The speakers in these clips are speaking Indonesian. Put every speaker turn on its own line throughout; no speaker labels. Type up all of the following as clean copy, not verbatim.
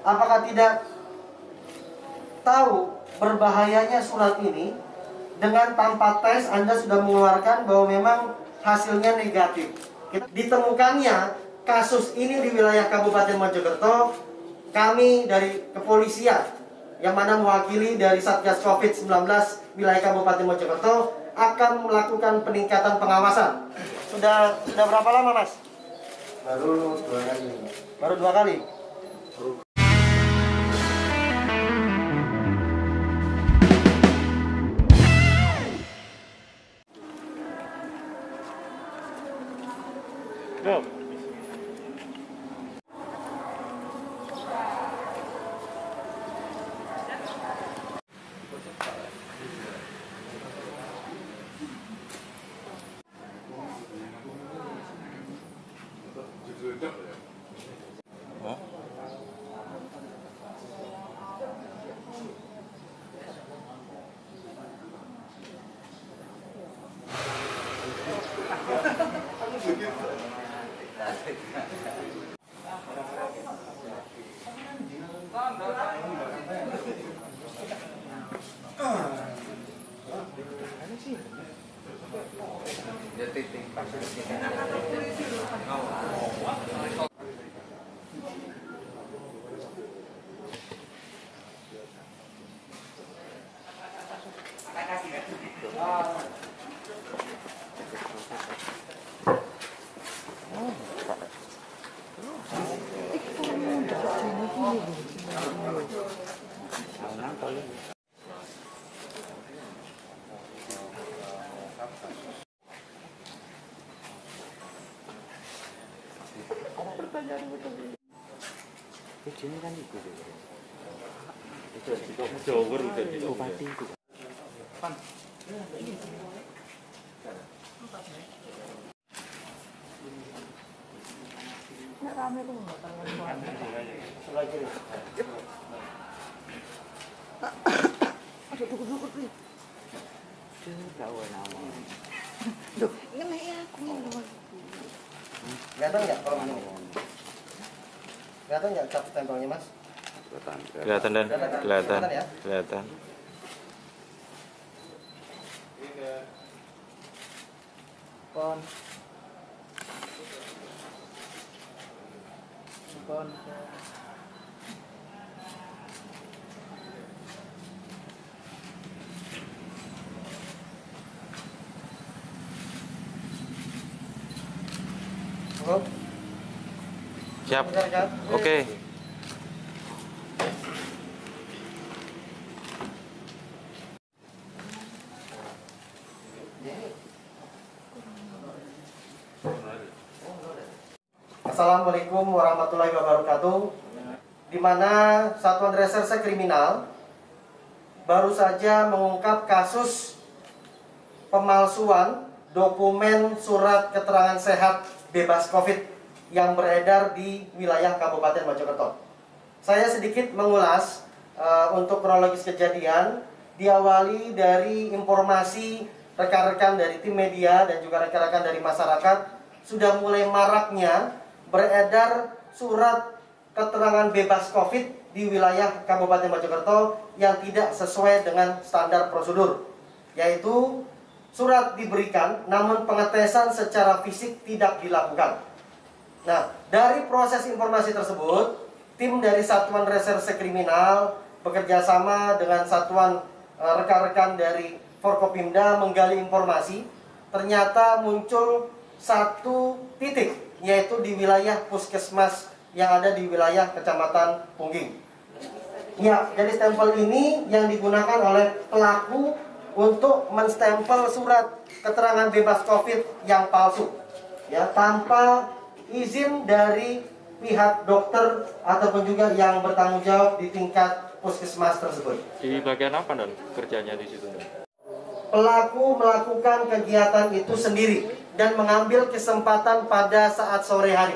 apakah tidak tahu berbahayanya surat ini? Dengan tanpa tes Anda sudah mengeluarkan bahwa memang hasilnya negatif. Ditemukannya kasus ini di wilayah Kabupaten Mojokerto, kami dari kepolisian yang mana mewakili dari Satgas COVID-19 wilayah Kabupaten Mojokerto akan melakukan peningkatan pengawasan. Sudah berapa lama, Mas?
Baru 2 kali.
Baru 2 kali.
Go.
Ini kan itu.
Jauh itu.
Bupati itu.
Rame lu nggak tahu. Aduh, duduk nih.
Tahu nama.
Duh, ini ya aku ini.
Kelihatan nggak kalau begini? Kelihatan nggak cap stempelnya, Mas?
Kelihatan dan kelihatan.
Ya?
Kelihatan.
Pon.
Oh.
Siap. Oke.
Assalamualaikum warahmatullahi wabarakatuh. Di mana Satuan Reserse Kriminal baru saja mengungkap kasus pemalsuan dokumen surat keterangan sehat bebas COVID yang beredar di wilayah Kabupaten Mojokerto. Saya sedikit mengulas untuk kronologis kejadian, diawali dari informasi rekan-rekan dari tim media dan juga rekan-rekan dari masyarakat sudah mulai maraknya beredar surat keterangan bebas COVID di wilayah Kabupaten Mojokerto yang tidak sesuai dengan standar prosedur, yaitu surat diberikan namun pengetesan secara fisik tidak dilakukan. Nah, dari proses informasi tersebut, tim dari Satuan Reserse Kriminal bekerja sama dengan satuan rekan-rekan dari Forkopimda menggali informasi. Ternyata muncul satu titik, yaitu di wilayah puskesmas yang ada di wilayah Kecamatan Pungging. Ya, jadi stempel ini yang digunakan oleh pelaku untuk menstempel surat keterangan bebas COVID yang palsu, ya, tanpa izin dari pihak dokter ataupun juga yang bertanggung jawab di tingkat puskesmas tersebut.
Di bagian apa dan kerjanya di situ?
Pelaku melakukan kegiatan itu sendiri dan mengambil kesempatan pada saat sore hari.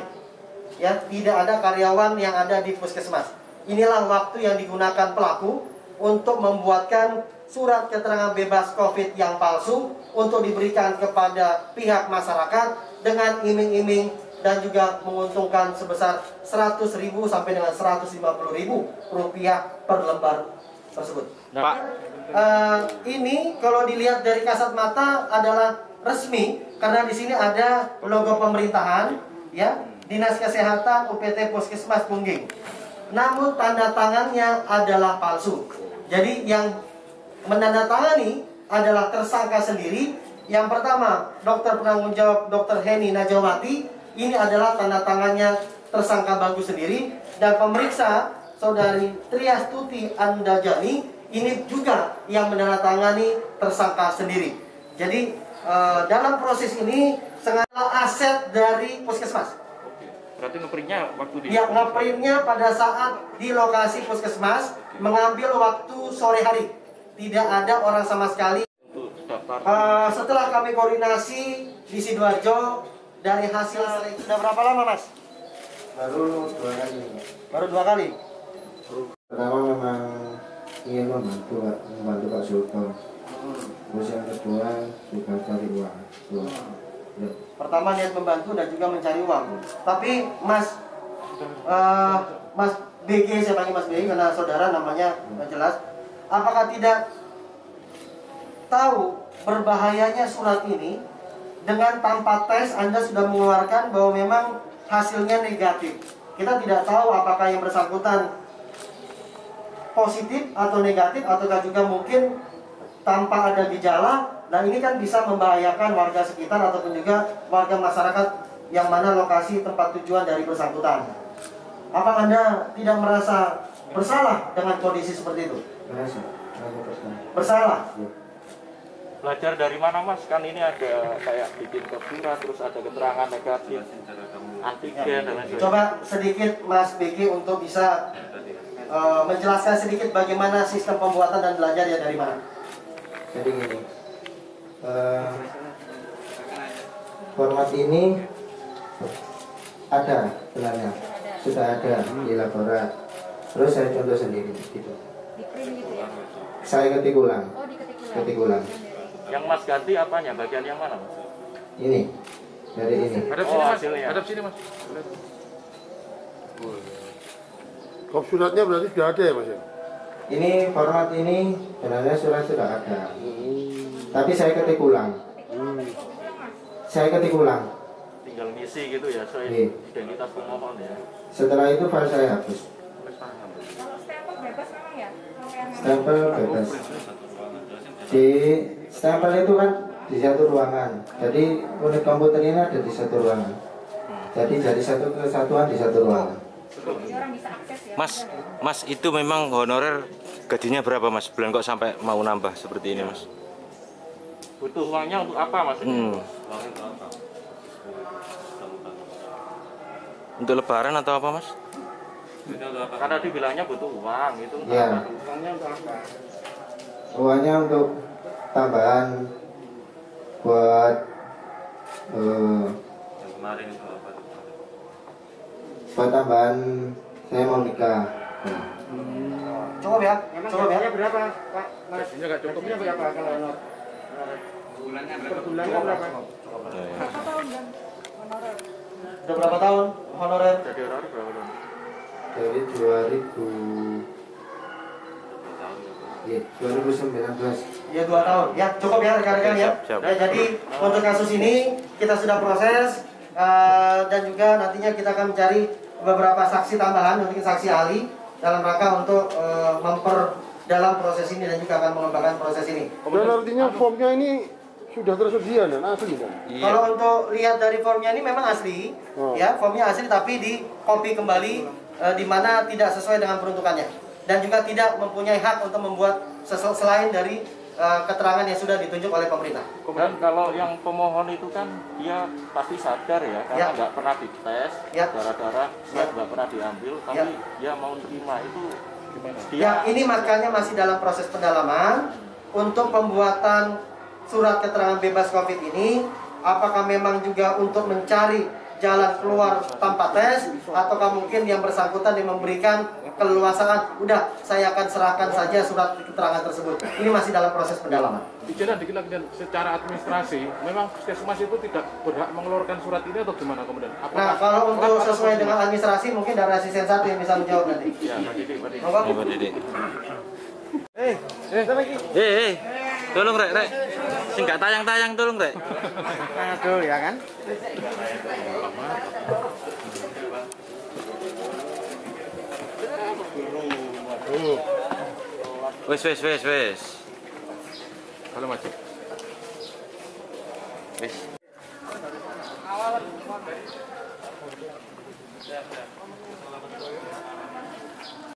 Ya, tidak ada karyawan yang ada di puskesmas. Inilah waktu yang digunakan pelaku untuk membuatkan surat keterangan bebas COVID yang palsu untuk diberikan kepada pihak masyarakat dengan iming-iming dan juga menguntungkan sebesar 100.000 sampai dengan 150.000 rupiah per lembar tersebut.
Pak,
Ini kalau dilihat dari kasat mata adalah resmi karena di sini ada logo pemerintahan, ya, Dinas Kesehatan UPT Puskesmas Pungging. Namun tanda tangannya adalah palsu. Jadi yang menandatangani adalah tersangka sendiri. Yang pertama, dokter penanggung jawab Dr. Heni Najawati. Ini adalah tanda tangannya tersangka Bagus sendiri. Dan pemeriksa Saudari Triastuti Andajani, ini juga yang menandatangani tersangka sendiri. Jadi dalam proses ini sengaja aset dari puskesmas.
berarti ngeprintnya waktu di...
Ya, ngeprintnya pada saat di lokasi puskesmas, mengambil waktu sore hari. Tidak ada orang sama sekali.
Untuk daftar.
Setelah kami koordinasi di Sidoarjo, dari hasil seleksi. Sudah berapa lama, Mas?
Baru 2 kali.
Baru 2 kali.
Pertama memang ingin membantu Pak Sultan. Terus yang kedua juga cari uang. Ya.
Pertama niat membantu dan juga mencari uang. Tapi Mas BG, saya panggil Mas BG karena saudara namanya nggak jelas. Apakah tidak tahu berbahayanya surat ini? Dengan tanpa tes Anda sudah mengeluarkan bahwa memang hasilnya negatif. Kita tidak tahu apakah yang bersangkutan positif atau negatif, ataukah juga mungkin tanpa ada gejala. Nah, ini kan bisa membahayakan warga sekitar ataupun juga warga masyarakat yang mana lokasi tempat tujuan dari bersangkutan. Apa Anda tidak merasa bersalah dengan kondisi seperti itu?
Merasa
Bersalah?
Ya.
Belajar dari mana, Mas? Kan ini ada kayak bikin surat, terus ada keterangan negatif, antigen dan lain sebagainya.
Coba sedikit Mas BG untuk bisa menjelaskan sedikit bagaimana sistem pembuatan dan belajarnya dari mana?
Jadi gini, format ini ada sebenarnya, sudah ada di laborat. Terus saya contoh sendiri gitu.
Di print gitu ya?
Saya ketik ulang.
Oh, diketik ulang.
Ketik ulang.
Yang Mas ganti apanya? Bagian yang mana, Mas?
Ini dari ini.
Hadap sini, Mas. Hadap sini, Mas.
Kop suratnya berarti sudah ada ya, Mas ya?
Ini format ini sebenarnya sudah ada. Tapi saya ketik ulang. Saya ketik ulang.
Tinggal ngisi gitu ya, soal
Iya.
identitas pemohon ya.
Setelah itu file saya hapus.
Kalau stempel bebas memang ya? Kalau yang
Stempel bebas. Di stempel itu kan di satu ruangan. Jadi unit komputer ini ada di satu ruangan. Jadi dari satu kesatuan di satu ruangan.
jadi orang bisa akses ya?
Mas, itu memang honorer gajinya berapa, Mas? Bulan kok sampai mau nambah seperti ini, Mas? Butuh uangnya untuk apa, Mas? Untuk lebaran atau apa, Mas? Karena dibilangnya butuh uang, itu
Ya.
uangnya untuk apa?
Uangnya untuk tambahan buat buat tambahan saya mau nikah.
Cukup ya? Cukup ya?
Berapa, Pak? Gajinya nggak cukup. Gajinya berapa kalau honor? Bulannya berapa?
Berapa tahun kan honorer?
Sudah berapa tahun honorer?
Jadi honorer berapa tahun?
Dari 2019.
Ya 2 tahun. Ya cukup ya rekan-rekan ya.
Siap.
Nah, jadi untuk kasus ini kita sudah proses dan juga nantinya kita akan mencari beberapa saksi tambahan, mungkin saksi ahli dalam rangka untuk memperdalam proses ini dan juga akan mengembangkan proses ini.
Dan artinya formnya ini sudah tersedia dan asli kan?
Kalau untuk lihat dari formnya ini memang asli, ya formnya asli tapi di copy kembali di mana tidak sesuai dengan peruntukannya dan juga tidak mempunyai hak untuk membuat selain dari keterangan yang sudah ditunjuk oleh pemerintah.
Dan kalau yang pemohon itu kan dia pasti sadar ya, karena nggak pernah dites, darah-darah nggak pernah diambil, tapi dia mau terima itu gimana?
Ya, ini makanya masih dalam proses pendalaman untuk pembuatan surat keterangan bebas COVID ini. Apakah memang juga untuk mencari jalan keluar tanpa tes, ataukah mungkin yang bersangkutan yang memberikan keleluasaan, udah saya akan serahkan saja surat keterangan tersebut. Ini masih dalam proses pendalaman.
Bicara dikit lagi, dan secara administrasi, memang puskesmas itu tidak berhak mengeluarkan surat ini atau gimana kemudian?
Nah, kalau untuk sesuai dengan administrasi, mungkin dari asisten 1 yang bisa menjawab nanti.
Ya, Pak Didi.
Pak Didi. Tolong rek. Sing gak tayang-tayang tolong rek.
Aduh, ya kan?
Wes.
Halo Mas.
Wes.